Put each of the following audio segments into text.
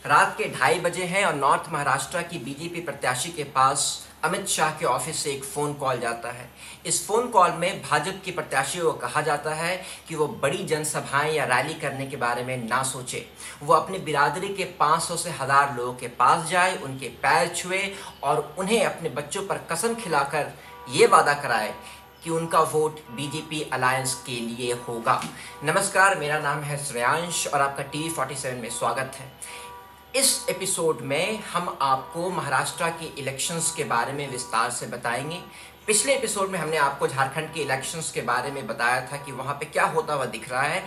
रात के 2:30 बजे हैं और नॉर्थ महाराष्ट्र की बीजेपी प्रत्याशी के पास अमित शाह के ऑफिस से एक फ़ोन कॉल जाता है। इस फ़ोन कॉल में भाजपा की प्रत्याशी को कहा जाता है कि वो बड़ी जनसभाएं या रैली करने के बारे में ना सोचे। वो अपनी बिरादरी के 500 से 1000 लोगों के पास जाए, उनके पैर छुए और उन्हें अपने बच्चों पर कसम खिलाकर ये वादा कराए कि उनका वोट बीजेपी अलायंस के लिए होगा। नमस्कार, मेरा नाम है श्रेयांश और आपका TV47 में स्वागत है। इस एपिसोड में हम आपको महाराष्ट्र के इलेक्शंस के बारे में विस्तार से बताएंगे। पिछले एपिसोड में हमने आपको झारखंड के इलेक्शंस के बारे में बताया था कि वहाँ पे क्या होता हुआ दिख रहा है।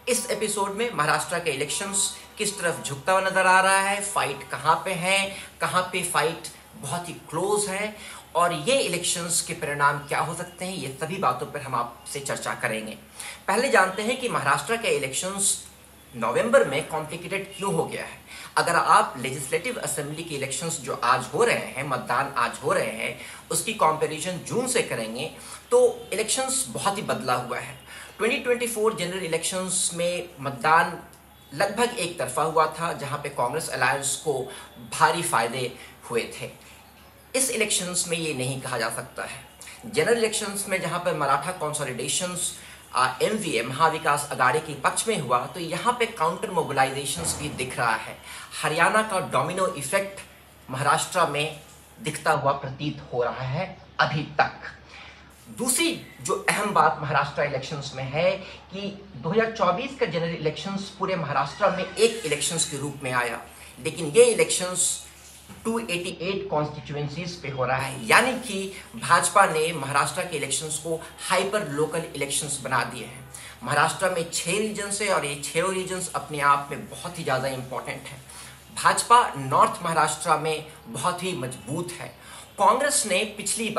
इस एपिसोड में महाराष्ट्र के इलेक्शंस किस तरफ झुकता हुआ नज़र आ रहा है, फाइट कहाँ पे है, कहाँ पे फाइट बहुत ही क्लोज है और ये इलेक्शंस के परिणाम क्या हो सकते हैं, ये सभी बातों पर हम आपसे चर्चा करेंगे। पहले जानते हैं कि महाराष्ट्र के इलेक्शंस नवंबर में कॉम्प्लिकेटेड क्यों हो गया है। अगर आप लेजिस्लेटिव असेंबली के इलेक्शंस जो आज हो रहे हैं, मतदान आज हो रहे हैं, उसकी कंपैरिजन जून से करेंगे तो इलेक्शंस बहुत ही बदला हुआ है। 2024 जनरल इलेक्शंस में मतदान लगभग एक तरफा हुआ था, जहां पे कांग्रेस अलायंस को भारी फायदे हुए थे। इस इलेक्शंस में ये नहीं कहा जा सकता है। जनरल इलेक्शंस में जहां पर मराठा कंसोलिडेशंस MVA महाविकास अघाड़ी के पक्ष में हुआ, तो यहाँ पे काउंटर मोबिलाइजेशंस भी दिख रहा है। हरियाणा का डोमिनो इफेक्ट महाराष्ट्र में दिखता हुआ प्रतीत हो रहा है अभी तक। दूसरी जो अहम बात महाराष्ट्र इलेक्शंस में है कि 2024 का जनरल इलेक्शंस पूरे महाराष्ट्र में एक इलेक्शंस के रूप में आया, लेकिन ये इलेक्शंस 288 कॉन्स्टिट्यूएंसीज पे हो रहा है। यानी कि भाजपा ने महाराष्ट्र के इलेक्शंस को हाइपर लोकल इलेक्शंस बना दिए हैं। महाराष्ट्र में 6 रीजन्स है और ये 6 रीजन्स अपने आप में बहुत ही ज़्यादा इंपॉर्टेंट है। भाजपा नॉर्थ महाराष्ट्र में बहुत ही मजबूत है। कांग्रेस ने पिछली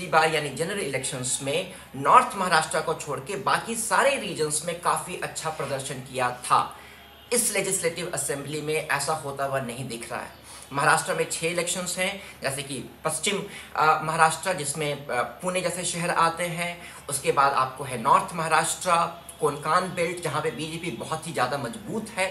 बार यानी जनरल इलेक्शंस में नॉर्थ महाराष्ट्र को छोड़ के बाकी सारे रीजन्स में काफ़ी अच्छा प्रदर्शन किया था। इस लेजिस्लेटिव असेंबली में ऐसा होता हुआ नहीं दिख रहा है। महाराष्ट्र में 6 इलेक्शंस हैं, जैसे कि पश्चिम महाराष्ट्र जिसमें पुणे जैसे शहर आते हैं, उसके बाद आपको है नॉर्थ महाराष्ट्र, कोंकण बेल्ट जहां पे बीजेपी बहुत ही ज़्यादा मजबूत है।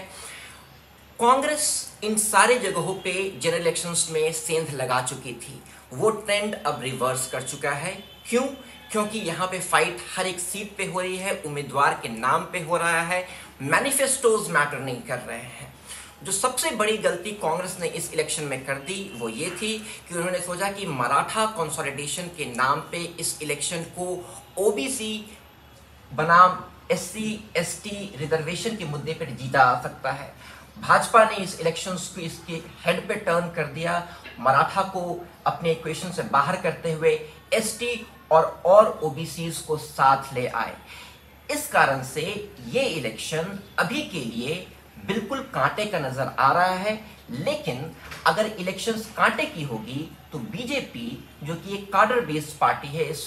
कांग्रेस इन सारे जगहों पे जनरल इलेक्शंस में सेंध लगा चुकी थी। वो ट्रेंड अब रिवर्स कर चुका है। क्यों? क्योंकि यहाँ पे फाइट हर एक सीट पे हो रही है, उम्मीदवार के नाम पे हो रहा है, मैनिफेस्टोज मैटर नहीं कर रहे हैं। जो सबसे बड़ी गलती कांग्रेस ने इस इलेक्शन में कर दी वो ये थी कि उन्होंने सोचा कि मराठा कंसोलिडेशन के नाम पे इस इलेक्शन को OBC बनाम SC ST रिजर्वेशन के मुद्दे पर जीता जा सकता है। भाजपा ने इस इलेक्शंस को इसके हेड पे टर्न कर दिया, मराठा को अपने इक्वेशन से बाहर करते हुए ST और OBCs को साथ ले आए। इस कारण से ये इलेक्शन अभी के लिए बिल्कुल कांटे का नजर आ रहा है। लेकिन अगर इलेक्शंस कांटे की होगी तो बीजेपी, जो कि एक कार्डर बेस्ड पार्टी है, इस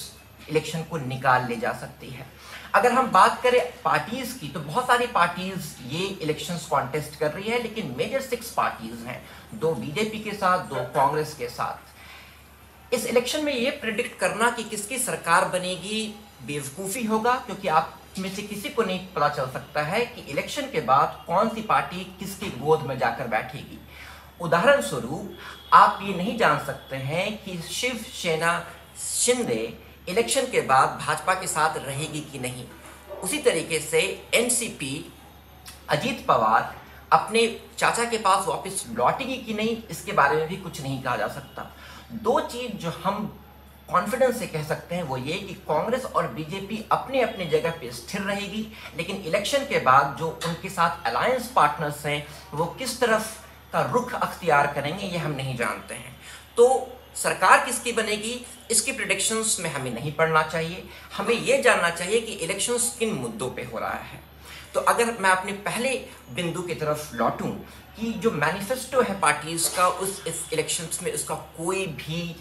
इलेक्शन को निकाल ले जा सकती है। अगर हम बात करें पार्टीज की, तो बहुत सारी पार्टीज ये इलेक्शंस कॉन्टेस्ट कर रही है, लेकिन मेजर 6 पार्टीज हैं, 2 बीजेपी के साथ, 2 कांग्रेस के साथ। इस इलेक्शन में ये प्रेडिक्ट करना कि किसकी सरकार बनेगी बेवकूफ़ी होगा, क्योंकि आप में से किसी को नहीं पता चल सकता है कि इलेक्शन के बाद कौन सी पार्टी किसकी गोद में जाकर बैठेगी। उदाहरण स्वरूप आप ये नहीं जान सकते हैं कि शिवसेना शिंदे इलेक्शन के बाद भाजपा के साथ रहेगी कि नहीं। उसी तरीके से NCP अजीत पवार अपने चाचा के पास वापस लौटेगी कि नहीं, इसके बारे में भी कुछ नहीं कहा जा सकता। 2 चीज जो हम कॉन्फिडेंस से कह सकते हैं वो ये कि कांग्रेस और बीजेपी अपने अपने जगह पे स्थिर रहेगी, लेकिन इलेक्शन के बाद जो उनके साथ अलायंस पार्टनर्स हैं वो किस तरफ का रुख अख्तियार करेंगे ये हम नहीं जानते हैं। तो सरकार किसकी बनेगी इसकी प्रेडिक्शंस में हमें नहीं पढ़ना चाहिए। हमें ये जानना चाहिए कि इलेक्शंस किन मुद्दों पे हो रहा है। तो अगर मैं अपने पहले बिंदु की तरफ लौटूं कि जो मैनिफेस्टो है पार्टीज का, इस इलेक्शंस में उसका कोई भी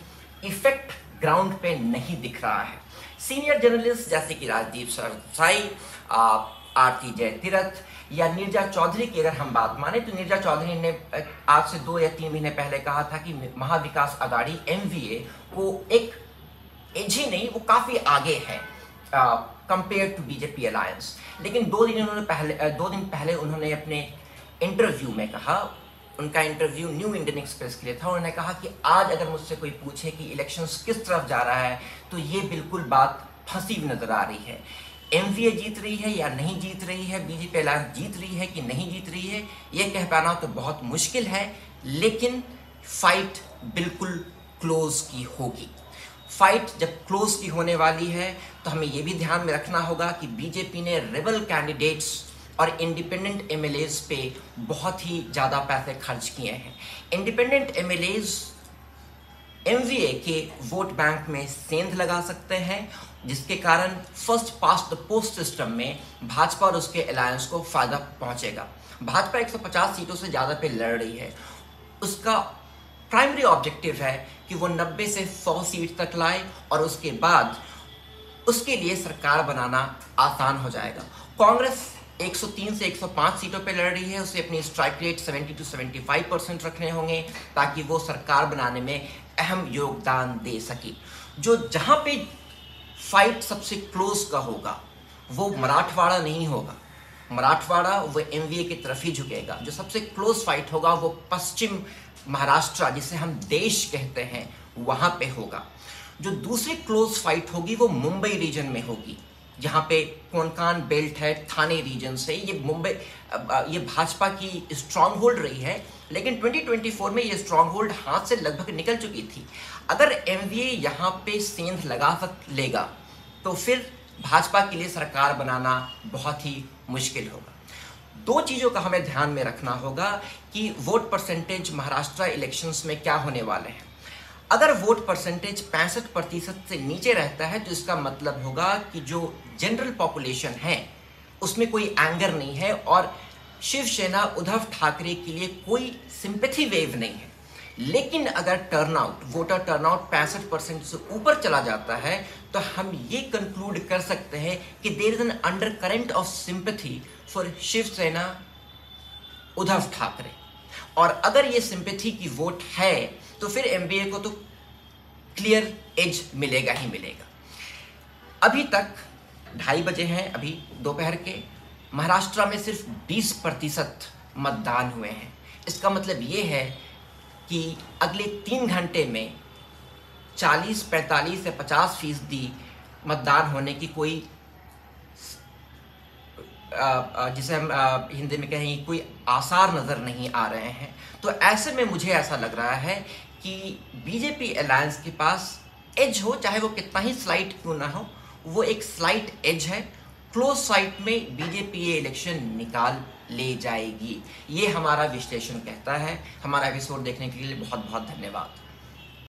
इफेक्ट ग्राउंड पे नहीं दिख रहा है। सीनियर जर्नलिस्ट जैसे कि राजदीप सरसाई, आरती जयतीरथ या नीरजा चौधरी की अगर हम बात माने, तो नीरजा चौधरी ने आज से 2 या 3 महीने पहले कहा था कि महाविकास अघाड़ी MVA को एक एज ही नहीं, वो काफ़ी आगे है कंपेयर टू बीजेपी अलायंस। लेकिन 2 दिन पहले उन्होंने अपने इंटरव्यू में कहा उनका इंटरव्यू न्यू इंडियन एक्सप्रेस के लिए था। उन्होंने कहा कि आज अगर मुझसे कोई पूछे कि इलेक्शंस किस तरफ जा रहा है तो ये बिल्कुल बात फंसी हुई नजर आ रही है। एमवीए जीत रही है या नहीं जीत रही है, बीजेपी अलायंस जीत रही है कि नहीं जीत रही है, ये कह पाना तो बहुत मुश्किल है, लेकिन फाइट बिल्कुल क्लोज की होगी। फाइट जब क्लोज की होने वाली है तो हमें यह भी ध्यान में रखना होगा कि बीजेपी ने रेबल कैंडिडेट्स और इंडिपेंडेंट एमएलएज पे बहुत ही ज़्यादा पैसे खर्च किए हैं। इंडिपेंडेंट एमएलएज एमवीए के वोट बैंक में सेंध लगा सकते हैं, जिसके कारण first past the post system में भाजपा और उसके अलायंस को फायदा पहुंचेगा। भाजपा 150 सीटों से ज़्यादा पे लड़ रही है। उसका प्राइमरी ऑब्जेक्टिव है कि वो 90 से 100 सीट तक लाए और उसके बाद उसके लिए सरकार बनाना आसान हो जाएगा। कांग्रेस 103 से 105 सीटों पे लड़ रही है, उसे अपनी स्ट्राइक रेट 70 to 75% रखने होंगे ताकि वो सरकार बनाने में अहम योगदान दे सके। जो जहां पे फाइट सबसे क्लोज का होगा वो मराठवाड़ा नहीं होगा, मराठवाड़ा वो एमवीए की तरफ ही झुकेगा। जो सबसे क्लोज फाइट होगा वो पश्चिम महाराष्ट्र, जिसे हम देश कहते हैं, वहां पे होगा। जो दूसरी क्लोज फाइट होगी वो मुंबई रीजन में होगी, जहाँ पे कोंकण बेल्ट है, थाने रीजन से। ये भाजपा की स्ट्रांग होल्ड रही है, लेकिन 2024 में ये स्ट्रांग होल्ड हाथ से लगभग निकल चुकी थी। अगर एमवीए यहाँ पे सेंध लेगा तो फिर भाजपा के लिए सरकार बनाना बहुत ही मुश्किल होगा। दो चीज़ों का हमें ध्यान में रखना होगा कि वोट परसेंटेज महाराष्ट्र इलेक्शंस में क्या होने वाले हैं। अगर वोट परसेंटेज 65% से नीचे रहता है तो इसका मतलब होगा कि जो जनरल पॉपुलेशन है उसमें कोई एंगर नहीं है और शिवसेना उद्धव ठाकरे के लिए कोई सिंपैथी वेव नहीं है। लेकिन अगर वोटर टर्नआउट 65% से ऊपर चला जाता है तो हम ये कंक्लूड कर सकते हैं कि there is an undercurrent of sympathy for Shiv Sena Uddhav Thackeray. और अगर ये सिंपैथी की वोट है तो फिर एमवीए को तो क्लियर एज मिलेगा ही मिलेगा। अभी तक 2:30 बजे हैं, अभी दोपहर के। महाराष्ट्र में सिर्फ 20% मतदान हुए हैं। इसका मतलब ये है कि अगले 3 घंटे में 40, 45 से 50% मतदान होने की कोई, जिसे हम हिंदी में कहें, कोई आसार नज़र नहीं आ रहे हैं। तो ऐसे में मुझे ऐसा लग रहा है कि बीजेपी अलायंस के पास एज हो, चाहे वो कितना ही स्लाइट क्यों ना हो, वो एक स्लाइट एज है। क्लोज फाइट में बीजेपी ये इलेक्शन निकाल ले जाएगी, ये हमारा विश्लेषण कहता है। हमारा एपिसोड देखने के लिए बहुत बहुत धन्यवाद।